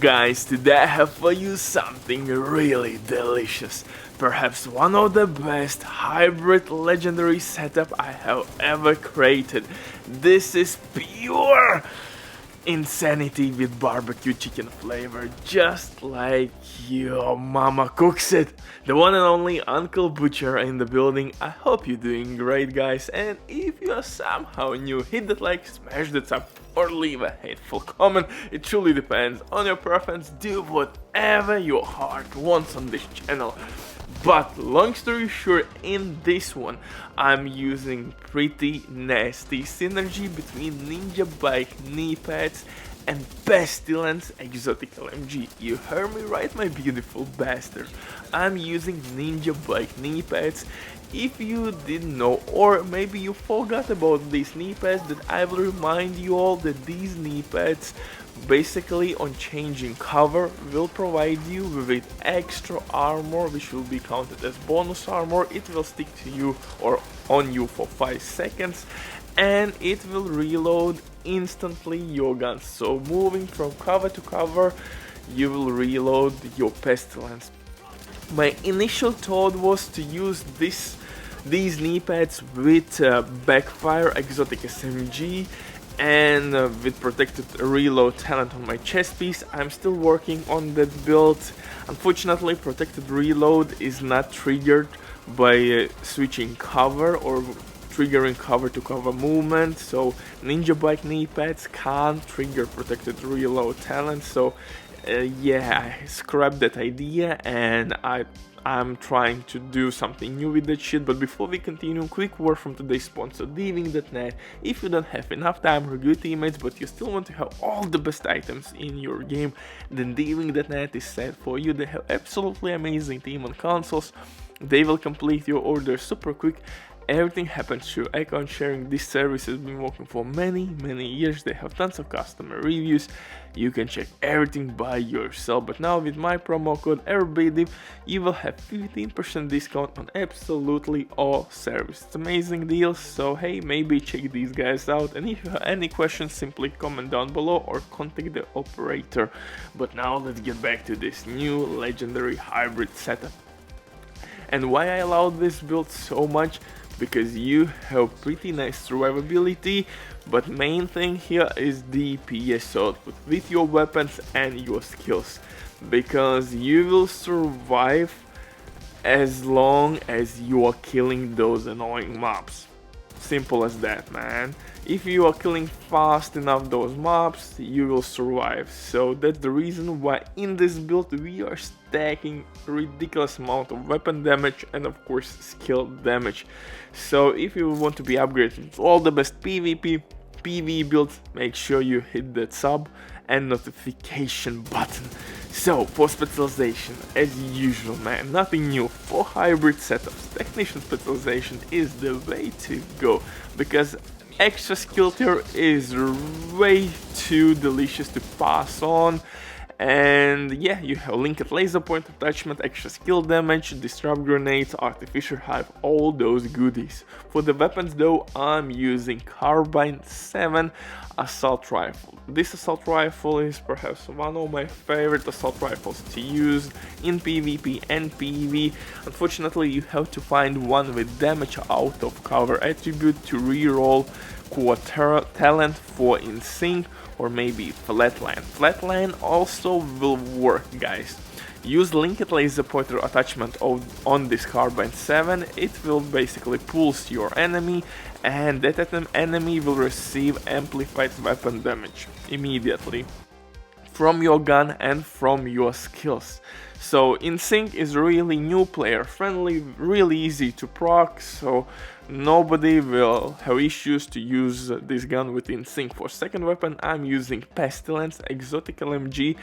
Guys, today I have for you something really delicious. Perhaps one of the best hybrid legendary setup I have ever created. This is pure insanity with barbecue chicken flavor, just like your mama cooks it. The one and only Uncle Butcher in the building. I hope you're doing great, guys, and if you are somehow new, hit that like, smash that sub, or leave a hateful comment. It truly depends on your preference. Do whatever your heart wants on this channel. But long story short, in this one I'm using pretty nasty synergy between Ninjabike knee pads and Pestilence exotic LMG. You heard me right, my beautiful bastard. I'm using Ninjabike knee pads. If you didn't know, or maybe you forgot about these knee pads, that I will remind you all that these knee pads basically on changing cover will provide you with extra armor, which will be counted as bonus armor. It will stick to you or on you for 5 seconds, and it will reload instantly your guns. So moving from cover to cover, you will reload your Pestilence. My initial thought was to use these knee pads with Backfire exotic SMG and with protected reload talent on my chest piece. I'm still working on that build. Unfortunately, protected reload is not triggered by switching cover or triggering cover to cover movement, so Ninjabike knee pads can't trigger protected reload talent. So yeah, I scrapped that idea and I'm trying to do something new with that shit. But before we continue, quick word from today's sponsor, Diving.net. If you don't have enough time or good teammates, but you still want to have all the best items in your game, then Diving.net is set for you. They have absolutely amazing team on consoles. They will complete your order super quick. Everything happens through account sharing. This service has been working for many years. They have tons of customer reviews. You can check everything by yourself. But now with my promo code Everybody, you will have 15% discount on absolutely all service. It's amazing deal. So hey, maybe check these guys out. And if you have any questions, simply comment down below or contact the operator. But now let's get back to this new legendary hybrid setup. And why I allowed this build so much? Because you have pretty nice survivability, but main thing here is DPS output with your weapons and your skills, because you will survive as long as you are killing those annoying mobs. Simple as that, man. If you are killing fast enough those mobs, you will survive. So that's the reason why in this build we are stacking ridiculous amount of weapon damage and of course skill damage. So if you want to be upgraded to all the best PvP, PvE builds, make sure you hit that sub and notification button. So for specialization, as usual, man, nothing new. For hybrid setups, technician specialization is the way to go, because extra skill tier is way too delicious to pass on. And yeah, you have linked laser point attachment, extra skill damage, disrupt grenades, artificial hive, all those goodies. For the weapons though, I'm using carbine 7 assault rifle. This assault rifle is perhaps one of my favorite assault rifles to use in PvP and PvE. Unfortunately, you have to find one with damage out of cover attribute to reroll core talent for in sync or maybe flatline. Flatline also will work, guys. Use linked laser pointer attachment on this carbine 7. It will basically pulse your enemy, and that enemy will receive amplified weapon damage immediately from your gun and from your skills. So in sync is really new player friendly, really easy to proc, so nobody will have issues to use this gun with in sync. For second weapon, I'm using Pestilence exotic LMG,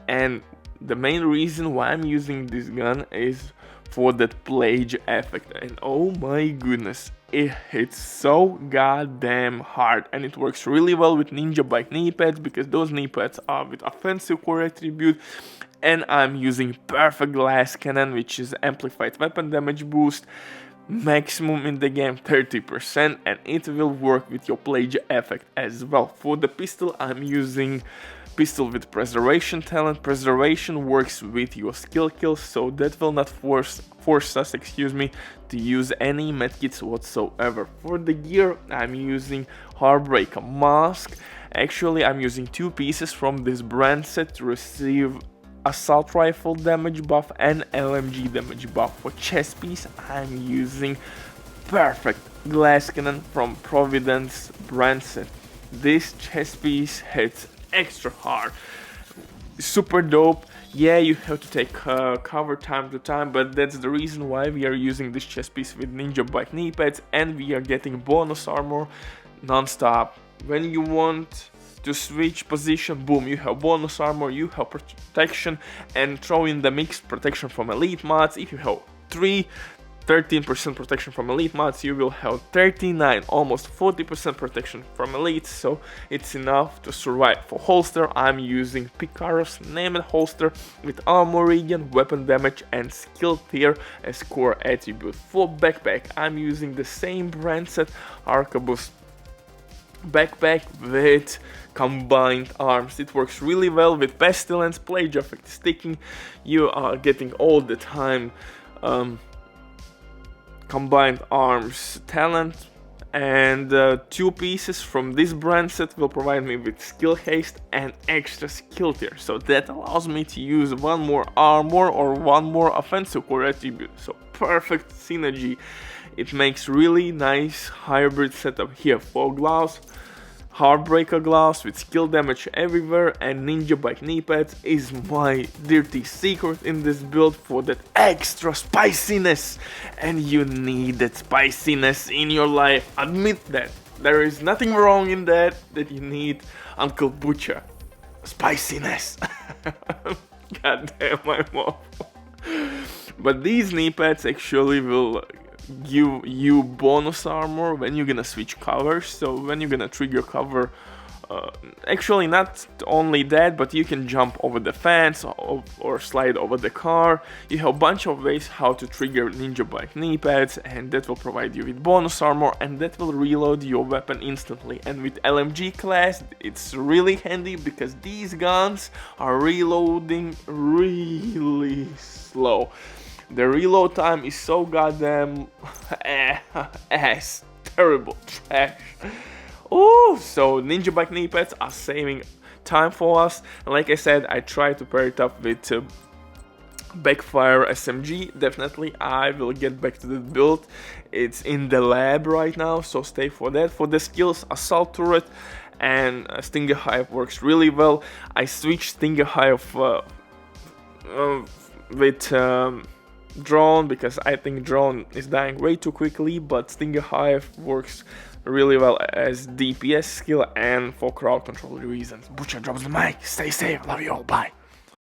and the main reason why I'm using this gun is for that plague effect. And oh my goodness, it hits so goddamn hard, and it works really well with Ninjabike knee pads, because those knee pads are with offensive core attribute. And I'm using perfect glass cannon, which is amplified weapon damage boost, maximum in the game 30%, and it will work with your plague effect as well. For the pistol, I'm using pistol with preservation talent. Preservation works with your skill kills, so that will not force us, to use any medkits whatsoever. For the gear, I'm using Heartbreaker mask. Actually, I'm using 2 pieces from this brand set to receive assault rifle damage buff and LMG damage buff. For chest piece, I'm using perfect glass cannon from Providence brand set. This chest piece hits extra hard, super dope. Yeah, you have to take cover time to time, but that's the reason why we are using this chest piece with Ninjabike knee pads, and we are getting bonus armor non-stop. When you want to switch position, boom, you have bonus armor, you have protection, and throw in the mixed protection from elite mods. If you have 13% protection from elite mods, you will have 39, almost 40% protection from elite, so it's enough to survive. For holster, I'm using Picaro's named holster with armor regen, weapon damage, and skill tier as core attribute. For backpack, I'm using the same brand set Arquebus backpack with combined arms. It works really well with Pestilence, Plague Effect sticking. You are getting all the time combined arms talent, and 2 pieces from this brand set will provide me with skill haste and extra skill tier, so that allows me to use 1 more armor or 1 more offensive core attribute. So perfect synergy. It makes really nice hybrid setup here. For gloves, Heartbreaker gloves with skill damage everywhere, and Ninjabike knee pads is my dirty secret in this build for that extra spiciness. And you need that spiciness in your life. Admit that. There is nothing wrong in that you need Uncle Butcher. Spiciness. God damn my mom. But these knee pads actually will give you bonus armor when you're gonna switch covers. So when you're gonna trigger cover, actually not only that, but you can jump over the fence or slide over the car. You have a bunch of ways how to trigger Ninjabike knee pads, and that will provide you with bonus armor, and that will reload your weapon instantly. And with LMG class, it's really handy because these guns are reloading really slow. The reload time is so goddamn ass, terrible, trash. Oh, so Ninjabike knee pads are saving time for us. And like I said, I try to pair it up with Backfire SMG. Definitely, I will get back to the build. It's in the lab right now, so stay for that. For the skills, Assault Turret and Stinger Hive works really well. I switched Stinger Hive with Drone because I think Drone is dying way too quickly, but Stinger Hive works really well as DPS skill and for crowd control reasons. Butcher drops the mic. Stay safe. Love you all. Bye.